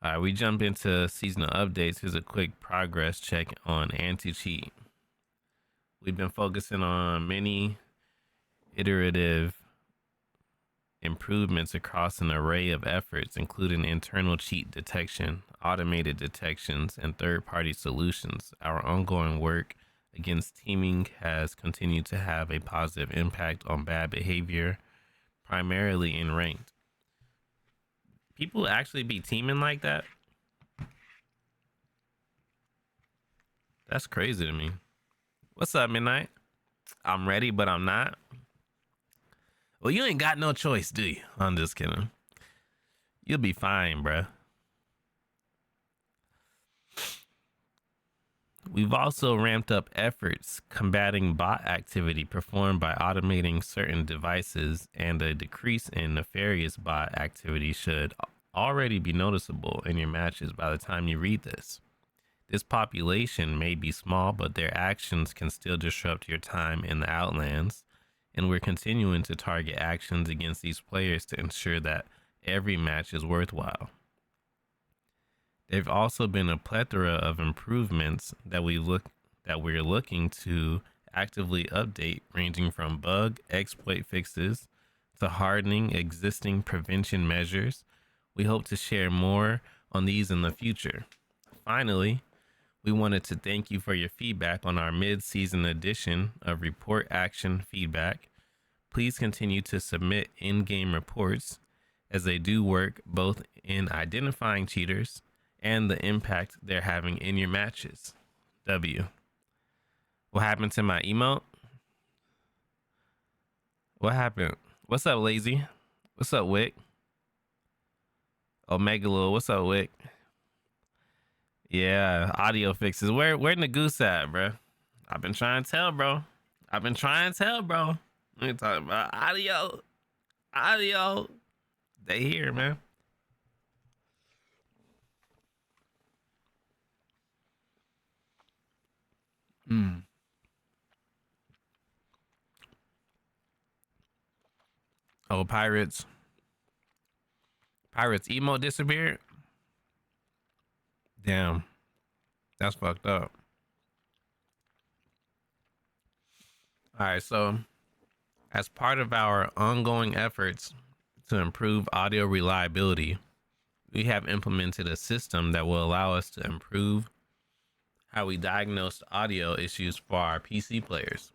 All right, we jump into seasonal updates. Here's a quick progress check on anti-cheat. We've been focusing on many iterative improvements across an array of efforts, including internal cheat detection, automated detections, and third-party solutions. Our ongoing work against teaming has continued to have a positive impact on bad behavior, primarily in ranked. People actually be teaming like that? That's crazy to me. What's up, Midnight? I'm ready, but I'm not. Well, you ain't got no choice, do you? I'm just kidding. You'll be fine, bruh. We've also ramped up efforts combating bot activity performed by automating certain devices, and a decrease in nefarious bot activity should already be noticeable in your matches by the time you read this. This population may be small, but their actions can still disrupt your time in the Outlands, and we're continuing to target actions against these players to ensure that every match is worthwhile. There've also been a plethora of improvements that we're looking to actively update, ranging from bug exploit fixes to hardening existing prevention measures. We hope to share more on these in the future. Finally, we wanted to thank you for your feedback on our mid-season edition of Report Action Feedback. Please continue to submit in-game reports, as they do work both in identifying cheaters and the impact they're having in your matches. W. What happened to my emote? What happened? What's up, Lazy? What's up, Wick? Omega Lil, what's up, Wick? Yeah, audio fixes. Where the goose at, bro? I've been trying to tell, bro. Let me talk about audio. Audio. They here, man. Oh, pirates. Pirates emo disappeared? Damn. That's fucked up. Alright, so as part of our ongoing efforts to improve audio reliability, we have implemented a system that will allow us to improve how we diagnose audio issues for our PC players.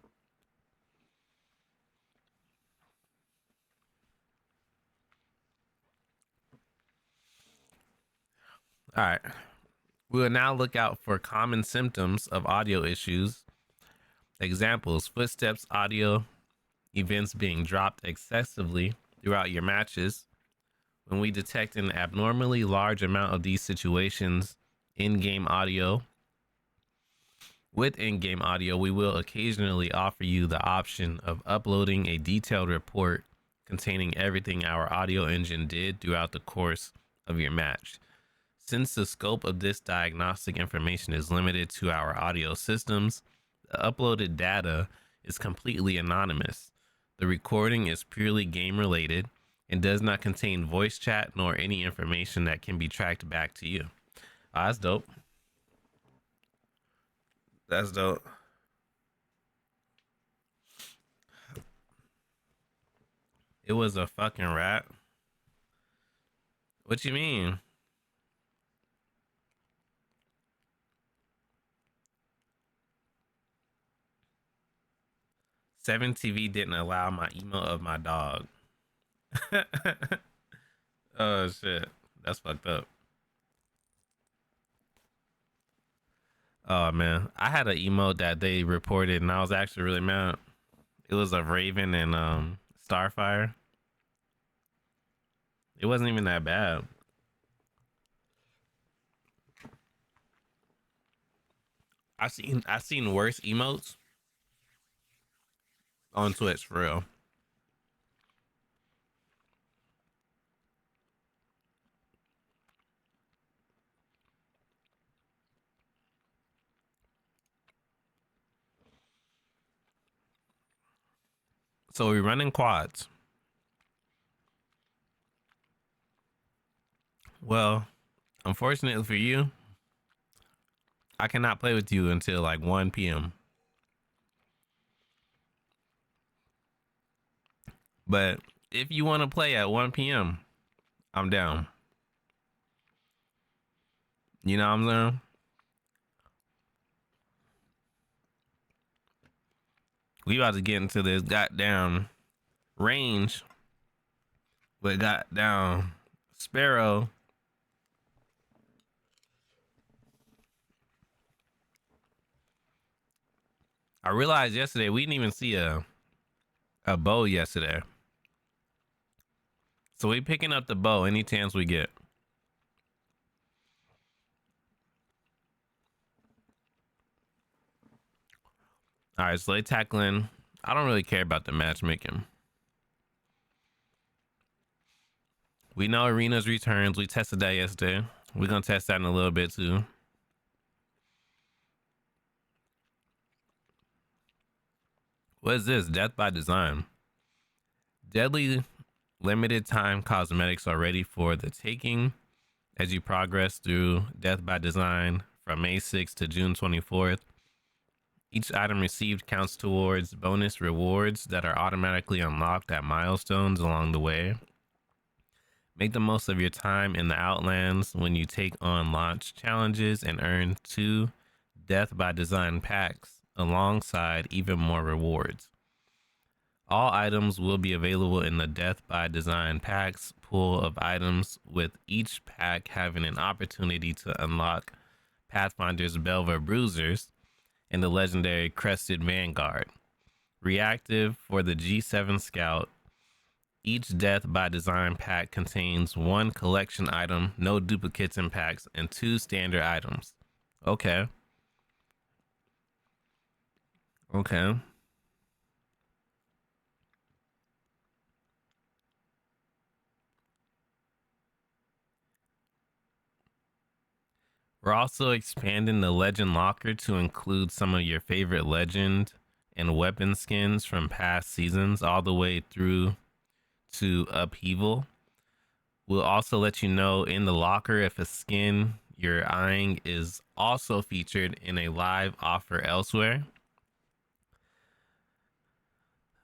All right. We will now look out for common symptoms of audio issues. Examples: footsteps audio, events being dropped excessively throughout your matches. When we detect an abnormally large amount of these situations in-game audio, with in-game audio, we will occasionally offer you the option of uploading a detailed report containing everything our audio engine did throughout the course of your match. Since the scope of this diagnostic information is limited to our audio systems, the uploaded data is completely anonymous. The recording is purely game related and does not contain voice chat nor any information that can be tracked back to you. Oh, that's dope. That's dope. It was a fucking rat. What you mean? Seven TV didn't allow my email of my dog. Oh shit, that's fucked up. Oh man, I had an emote that they reported, and I was actually really mad. It was of Raven and Starfire. It wasn't even that bad. I seen worse emotes on Twitch for real. So we running quads. Well, Unfortunately for you, I cannot play with you until like 1 p.m. But if you want to play at 1 p.m., I'm down. You know what I'm saying? We about to get into this goddamn range with goddamn Sparrow. I realized yesterday we didn't even see a bow yesterday. So we picking up the bow any chance we get. All right, so they tackling. I don't really care about the matchmaking. We know Arena's returns. We tested that yesterday. We're gonna test that in a little bit too. What is this? Death by Design. Deadly limited time cosmetics are ready for the taking as you progress through Death by Design from May 6th to June 24th. Each item received counts towards bonus rewards that are automatically unlocked at milestones along the way. Make the most of your time in the Outlands when you take on launch challenges and earn 2 Death by Design packs alongside even more rewards. All items will be available in the Death by Design packs pool of items, with each pack having an opportunity to unlock Pathfinder's Belva Bruisers and the legendary Crested Vanguard. Reactive for the G7 Scout. Each Death by Design pack contains 1 collection item, no duplicates in packs, and 2 standard items. Okay. Okay. We're also expanding the Legend Locker to include some of your favorite legend and weapon skins from past seasons, all the way through to Upheaval. We'll also let you know in the locker if a skin you're eyeing is also featured in a live offer elsewhere.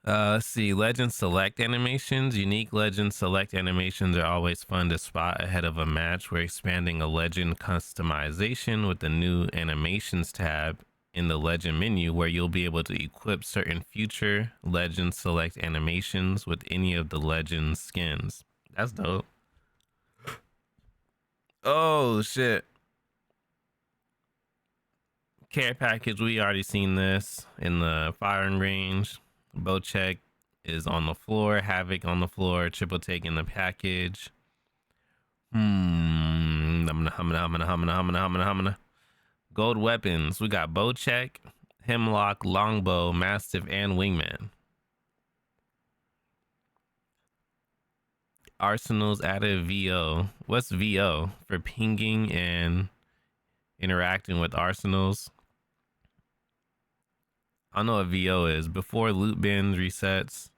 Let's see. Legend Select animations. Unique Legend Select animations are always fun to spot ahead of a match. We're expanding a legend customization with the new animations tab in the legend menu, where you'll be able to equip certain future Legend Select animations with any of the legend skins. That's dope. Oh shit. Care package. We already seen this in the firing range. Bocek is on the floor. Havoc on the floor. Triple take in the package. Gold weapons. We got Bocek, Hemlock, Longbow, Mastiff, and Wingman. Arsenals added VO. What's VO? For pinging and interacting with arsenals. I know what VO is. Before loot bins resets,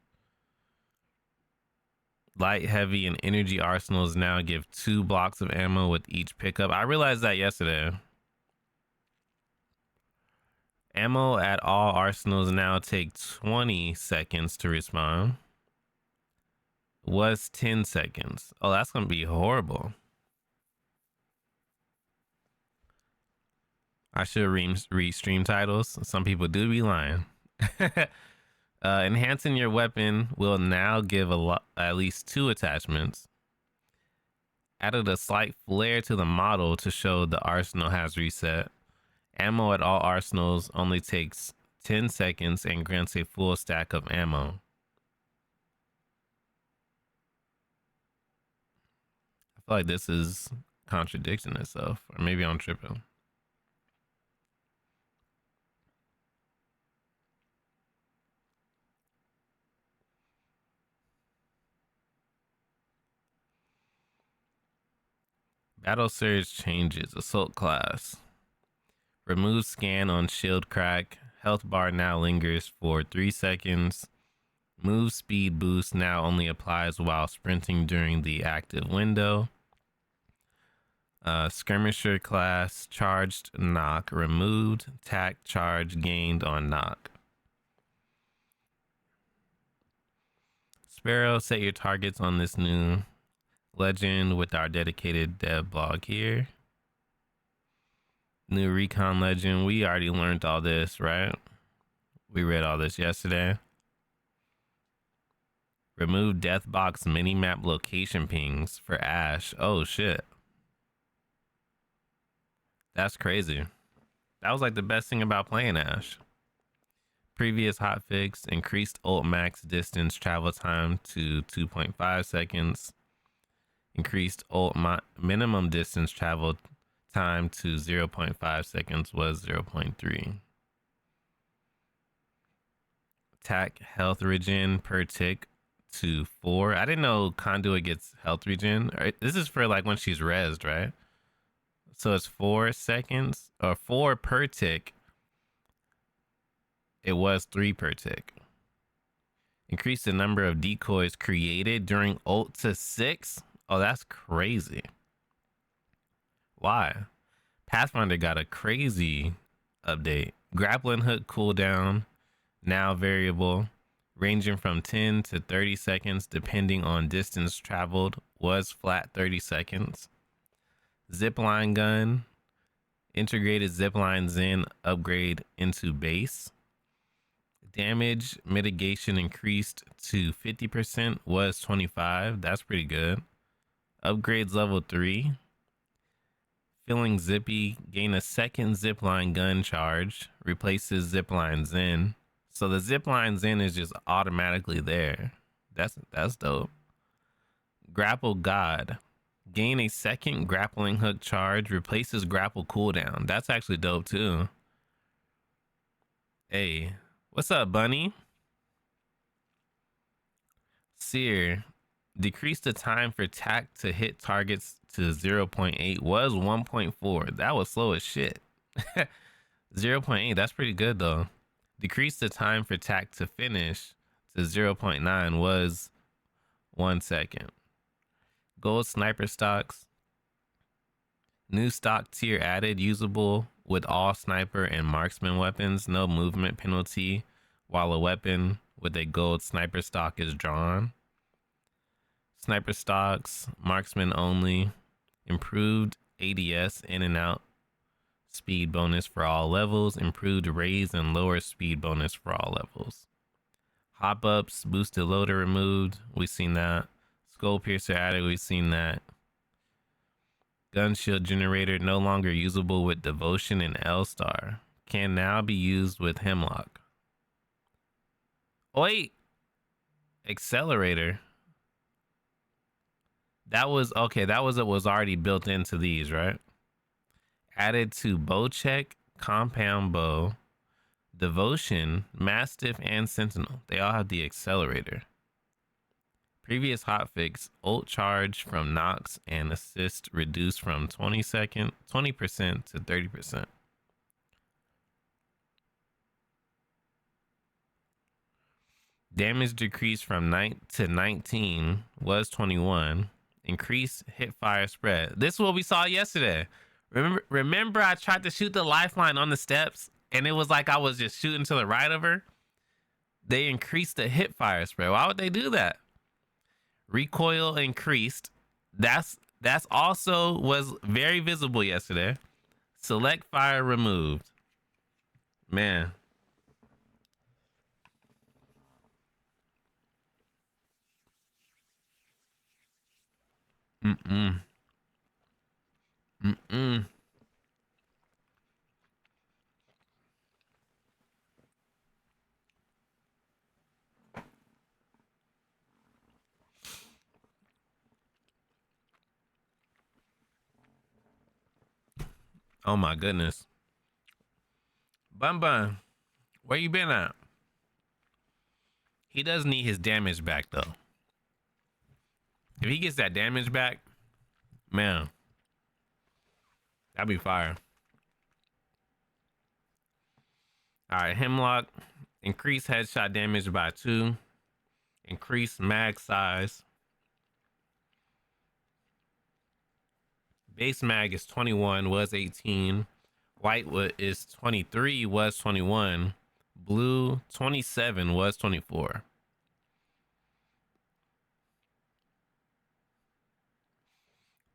light, heavy, and energy arsenals now give 2 blocks of ammo with each pickup. I realized that yesterday. Ammo at all arsenals now take 20 seconds to respawn. Was 10 seconds. Oh, that's gonna be horrible. I should read stream titles. Some people do be lying. Enhancing your weapon will now give at least 2 attachments. Added a slight flare to the model to show the arsenal has reset. Ammo at all arsenals only takes 10 seconds and grants a full stack of ammo. I feel like this is contradicting itself, or maybe I'm tripping. Battle Surge changes. Assault class. Remove scan on shield crack. Health bar now lingers for 3 seconds. Move speed boost now only applies while sprinting during the active window. Skirmisher class, charged knock, removed, tack, charge, gained on knock. Sparrow, set your targets on this new legend with our dedicated dev blog here. New recon legend. We already learned all this, right? We read all this yesterday. Remove Deathbox minimap location pings for Ash. Oh shit. That's crazy. That was like the best thing about playing Ash. Previous hotfix, increased ult max distance travel time to 2.5 seconds. Increased ult minimum distance travel time to 0.5 seconds was 0.3. Attack health regen per tick to 4. I didn't know Conduit gets health regen. This is for like when she's rezzed, right? So it's 4 seconds or 4 per tick. It was 3 per tick. Increase the number of decoys created during ult to 6. Oh, that's crazy. Why? Pathfinder got a crazy update. Grappling hook cooldown now variable, ranging from 10 to 30 seconds depending on distance traveled, was flat 30 seconds. Zipline gun, integrated zipline Zen upgrade into base. Damage mitigation increased to 50%, was 25. That's pretty good. Upgrades level 3. Feeling zippy, gain a second zipline gun charge, replaces zipline Zen. So the zipline Zen is just automatically there. That's dope. Grapple God. Gain a second grappling hook charge, replaces grapple cooldown. That's actually dope too. Hey, what's up, Bunny? Seer. Decrease the time for tack to hit targets to 0.8, was 1.4. That was slow as shit. 0.8, that's pretty good though. Decrease the time for tack to finish to 0.9, was 1 second. Gold sniper stocks. New stock tier added, usable with all sniper and marksman weapons. No movement penalty while a weapon with a gold sniper stock is drawn. Sniper stocks, marksman only. Improved ADS in and out speed bonus for all levels. Improved raise and lower speed bonus for all levels. Hop ups, boosted loader removed. We've seen that. Skull piercer added. We've seen that. Gun shield generator no longer usable with devotion and L-Star. Can now be used with Hemlock. Oh, wait. Accelerator. That was okay. That was already built into these, right? Added to bow check, compound bow, devotion, mastiff, and sentinel. They all have the accelerator. Previous hotfix, ult charge from Nox and assist reduced from 20% to 30%. Damage decreased from 9 to 19, was 21. Increased hip fire spread. This is what we saw yesterday. Remember I tried to shoot the lifeline on the steps and it was like I was just shooting to the right of her? They increased the hip fire spread. Why would they do that? Recoil increased. That's also was very visible yesterday. Select fire removed. Man. Mm-mm. Mm-mm. Oh my goodness. Bun Bun, where you been at? He does need his damage back though. If he gets that damage back, man, that'd be fire. All right, Hemlock, increase headshot damage by 2, increase mag size, Base mag is 21, was 18. White is 23, was 21. Blue 27, was 24.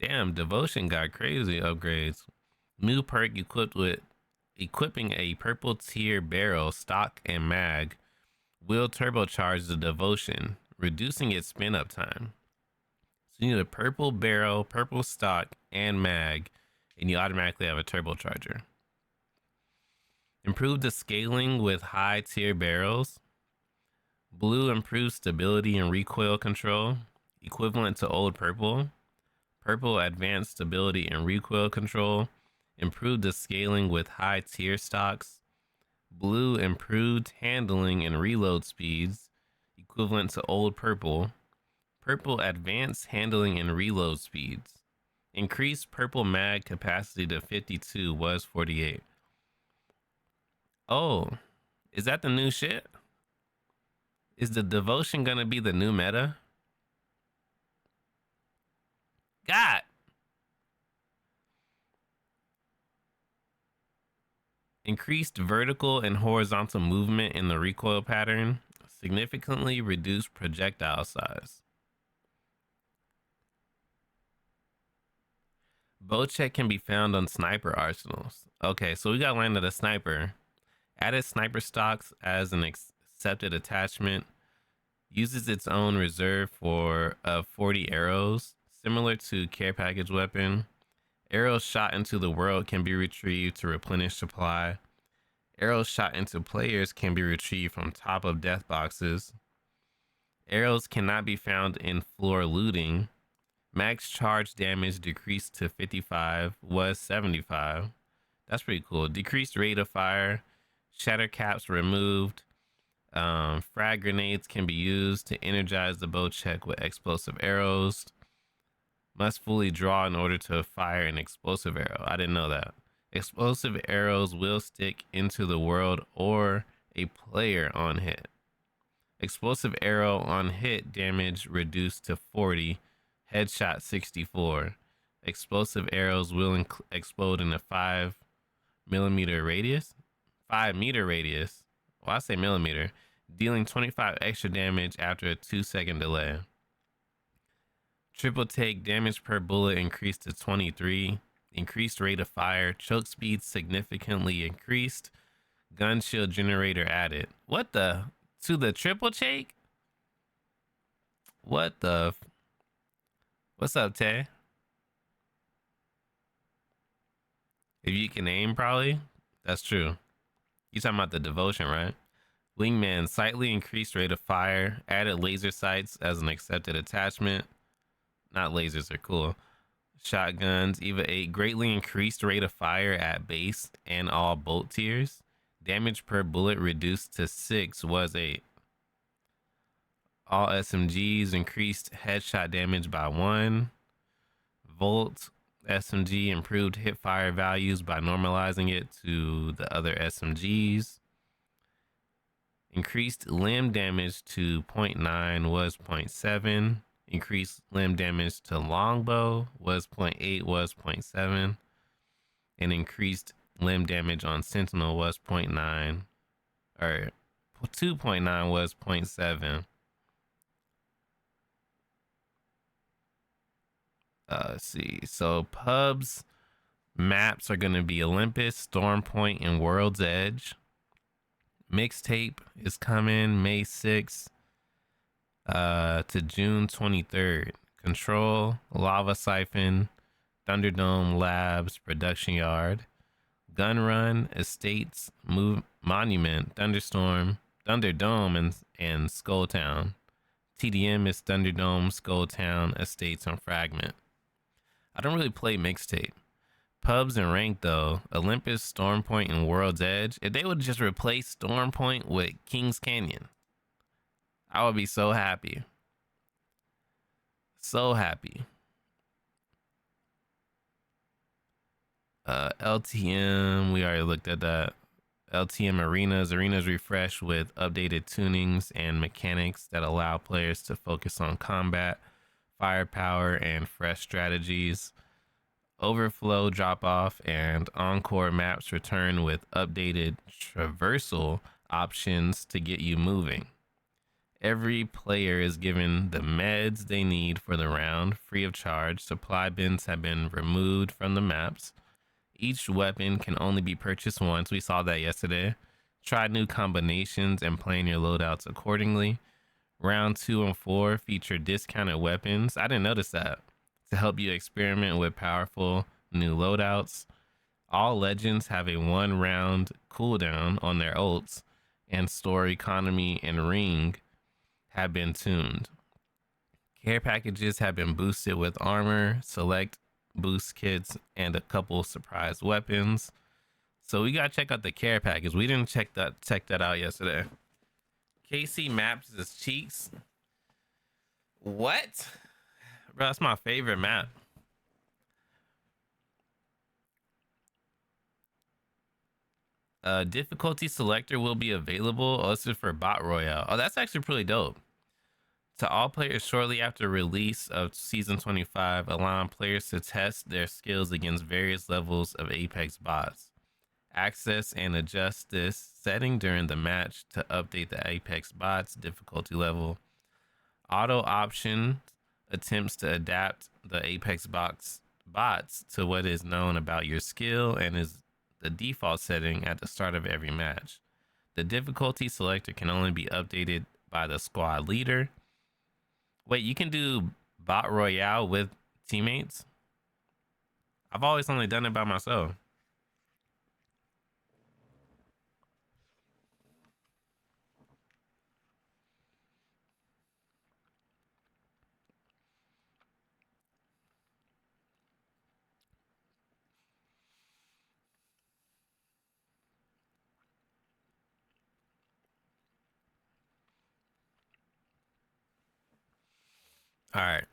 Damn, devotion got crazy upgrades. New perk equipped with equipping a purple tier barrel, stock, and mag will turbocharge the devotion, reducing its spin up time. So you need a purple barrel, purple stock, and mag, and you automatically have a turbocharger. Improve the scaling with high tier barrels. Blue improves stability and recoil control, equivalent to old purple. Purple advanced stability and recoil control. Improved the scaling with high tier stocks. Blue improved handling and reload speeds, equivalent to old purple. Purple advanced handling and reload speeds. Increased purple mag capacity to 52, was 48. Oh, is that the new shit? Is the devotion gonna be the new meta? God. Increased vertical and horizontal movement in the recoil pattern. Significantly reduced projectile size. Bow check can be found on sniper arsenals. Okay, so we got landed a sniper. Added sniper stocks as an accepted attachment. Uses its own reserve for 40 arrows, similar to care package weapon. Arrows shot into the world can be retrieved to replenish supply. Arrows shot into players can be retrieved from top of death boxes. Arrows cannot be found in floor looting. Max charge damage decreased to 55, was 75. That's pretty cool. Decreased rate of fire. Shatter caps removed. Frag grenades can be used to energize the bow check with explosive arrows. Must fully draw in order to fire an explosive arrow. I didn't know that. Explosive arrows will stick into the world or a player on hit. Explosive arrow on hit damage reduced to 40. Headshot 64. Explosive arrows will explode in a 5mm radius. 5-meter radius. Well, I say millimeter. Dealing 25 extra damage after a 2-second delay. Triple take damage per bullet increased to 23. Increased rate of fire. Choke speed significantly increased. Gun shield generator added. What the? To the triple take? What the? What's up, Tay? If you can aim, probably. That's true. You talking about the devotion, right? Wingman slightly increased rate of fire. Added laser sights as an accepted attachment. Not lasers are cool. Shotguns Eva 8 greatly increased rate of fire at base and all bolt tiers. Damage per bullet reduced to 6, was 8. All SMGs increased headshot damage by 1. Volt SMG improved hip fire values by normalizing it to the other SMGs. Increased limb damage to 0.9, was 0.7. Increased limb damage to longbow was 0.8, was 0.7. And increased limb damage on sentinel was 0.9, or 2.9, was 0.7. Let's see. So pubs maps are going to be Olympus, Storm Point, and World's Edge. Mixtape is coming May 6th to June 23rd. Control, Lava Siphon, Thunderdome Labs, Production Yard, Gun Run, Estates, Monument, Thunderstorm, Thunderdome, and Skulltown. TDM is Thunderdome, Skulltown, Estates, and Fragment. I don't really play Mixtape. Pubs and Rank though, Olympus, Storm Point, and World's Edge. If they would just replace Storm Point with Kings Canyon, I would be so happy. So happy. LTM, we already looked at that. LTM arenas refreshed with updated tunings and mechanics that allow players to focus on combat, firepower, and fresh strategies. Overflow drop off and Encore maps return with updated traversal options to get you moving. Every player is given the meds they need for the round, free of charge. Supply bins have been removed from the maps. Each weapon can only be purchased once. We saw that yesterday. Try new combinations and plan your loadouts accordingly. Round 2 and 4 feature discounted weapons. I didn't notice that. To help you experiment with powerful new loadouts. All legends have a 1 round cooldown on their ults, and store economy and ring have been tuned. Care packages have been boosted with armor, select boost kits, and a couple surprise weapons. So we gotta check out the care package. We didn't check that out yesterday. KC maps his cheeks. What? Bro, that's my favorite map. Difficulty selector will be available. Oh, this is for Bot Royale. Oh, that's actually pretty dope. To all players shortly after release of Season 25, allowing players to test their skills against various levels of Apex bots. Access and adjust this setting during the match to update the Apex bots difficulty level. Auto option attempts to adapt the Apex bots to what is known about your skill and is the default setting at the start of every match. The difficulty selector can only be updated by the squad leader. Wait, you can do Bot Royale with teammates? I've always only done it by myself. All right.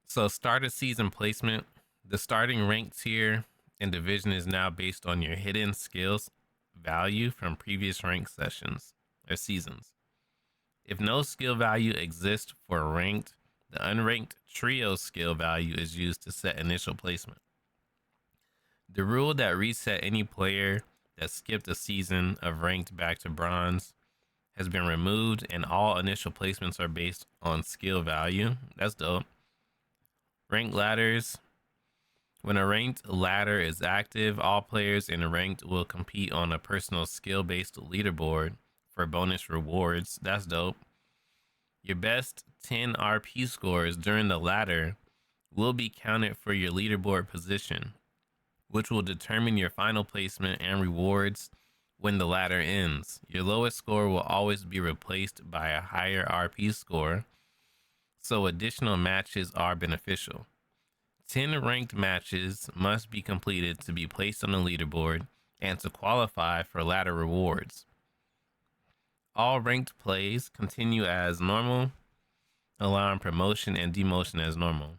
So start of season placement. The starting rank tier and division is now based on your hidden skills value from previous rank sessions or seasons. If no skill value exists for ranked, the unranked trio skill value is used to set initial placement. The rule that reset any player that skipped a season of ranked back to bronze has been removed, and all initial placements are based on skill value. That's dope. Ranked ladders. When a ranked ladder is active, all players in a ranked will compete on a personal skill-based leaderboard for bonus rewards. That's dope. Your best 10 RP scores during the ladder will be counted for your leaderboard position, which will determine your final placement and rewards when the ladder ends. Your lowest score will always be replaced by a higher RP score, so additional matches are beneficial. 10 ranked matches must be completed to be placed on the leaderboard and to qualify for ladder rewards. All ranked plays continue as normal, allowing promotion and demotion as normal.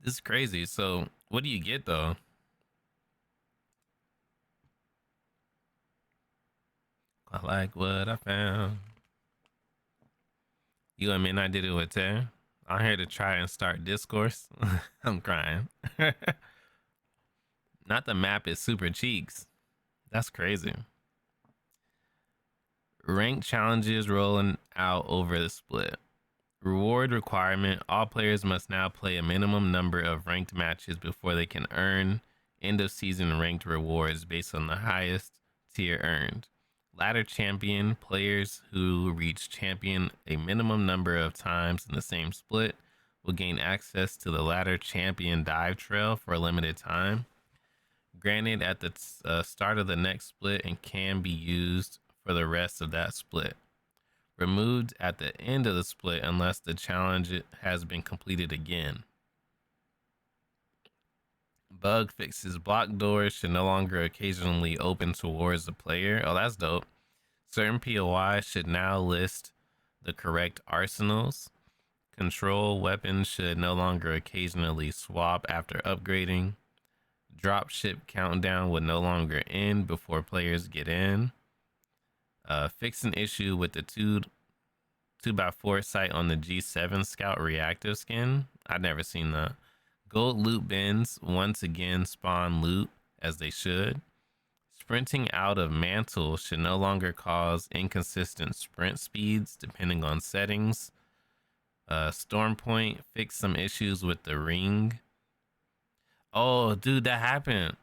This is crazy. So, what do you get though? I like what I found. You admit I did it with Tay. I'm here to try and start discourse. I'm crying. Not the map is super cheeks. That's crazy. Ranked challenges rolling out over the split. Reward requirement. All players must now play a minimum number of ranked matches before they can earn end of season ranked rewards based on the highest tier earned. Ladder champion. Players who reach champion a minimum number of times in the same split will gain access to the ladder champion dive trail for a limited time. Granted at the start of the next split and can be used for the rest of that split. Removed at the end of the split unless the challenge has been completed again. Bug fixes. Block doors should no longer occasionally open towards the player. Oh, that's dope. Certain POIs should now list the correct arsenals. Control weapons should no longer occasionally swap after upgrading. Dropship countdown would no longer end before players get in. Fix an issue with the 2x4 sight on the G7 Scout reactive skin. I've never seen that. Gold loot bins once again spawn loot as they should. Sprinting out of mantle should no longer cause inconsistent sprint speeds depending on settings. Storm Point fixed some issues with the ring. Oh, dude, that happened.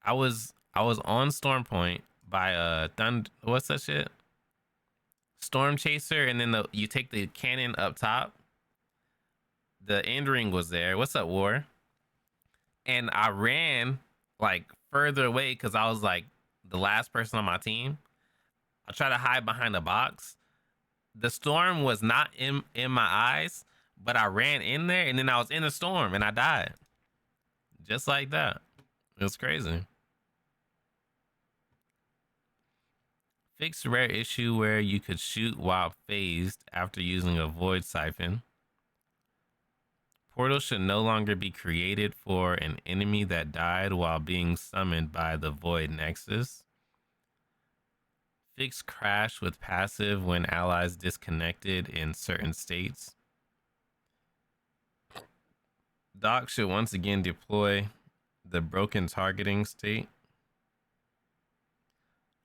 I was on Storm Point by Thunder. What's that shit? Storm Chaser, and then you take the cannon up top. The end ring was there. What's up, War? And I ran like further away because I was like the last person on my team. I tried to hide behind a box. The storm was not in my eyes, but I ran in there and then I was in the storm and I died. Just like that. It was crazy. Fixed rare issue where you could shoot while phased after using a void siphon. Portal should no longer be created for an enemy that died while being summoned by the void nexus. Fix crash with passive when allies disconnected in certain states. Doc should once again deploy the broken targeting state.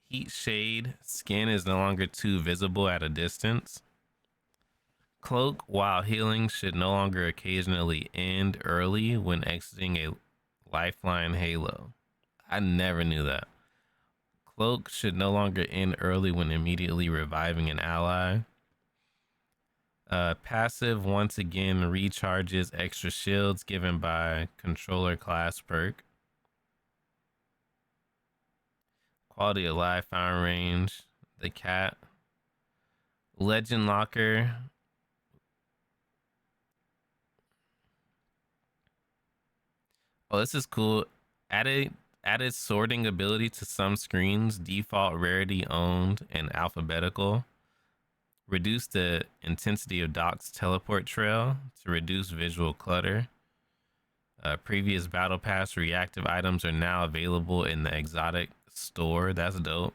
Heat shade skin is no longer too visible at a distance. Cloak while healing should no longer occasionally end early when exiting a lifeline halo. I never knew that. Cloak should no longer end early when immediately reviving an ally. Passive once again recharges extra shields given by controller class perk. Quality of life, fire range, the cat. Legend locker. Oh, this is cool. Added sorting ability to some screens, default rarity owned and alphabetical. Reduce the intensity of Doc's teleport trail to reduce visual clutter. Previous battle pass reactive items are now available in the exotic store. That's dope.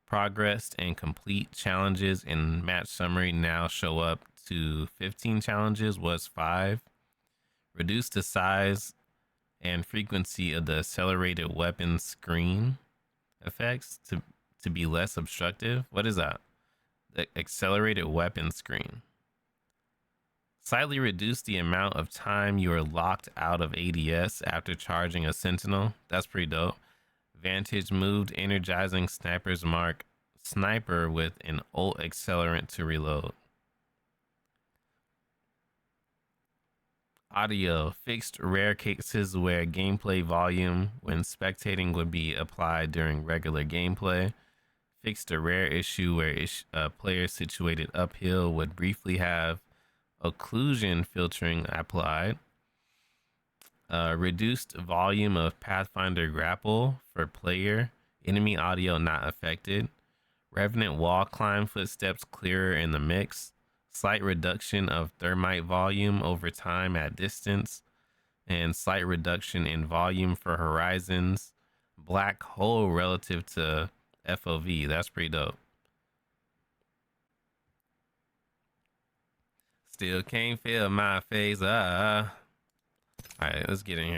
Progressed and complete challenges in match summary now show up to 15 challenges was 5. Reduce the size and frequency of the accelerated weapon screen effects to be less obstructive. What is that? The accelerated weapon screen. Slightly reduce the amount of time you are locked out of ADS after charging a sentinel. That's pretty dope. Vantage moved energizing sniper's mark sniper with an ult accelerant to reload. Audio fixed rare cases where gameplay volume when spectating would be applied during regular gameplay. Fixed a rare issue where players situated uphill would briefly have occlusion filtering applied. Reduced volume of Pathfinder grapple for player. Enemy audio not affected. Revenant wall climb footsteps clearer in the mix. Slight reduction of thermite volume over time at distance. And slight reduction in volume for horizons. Black hole relative to FOV. That's pretty dope. Still can't feel my face. All right, let's get in here.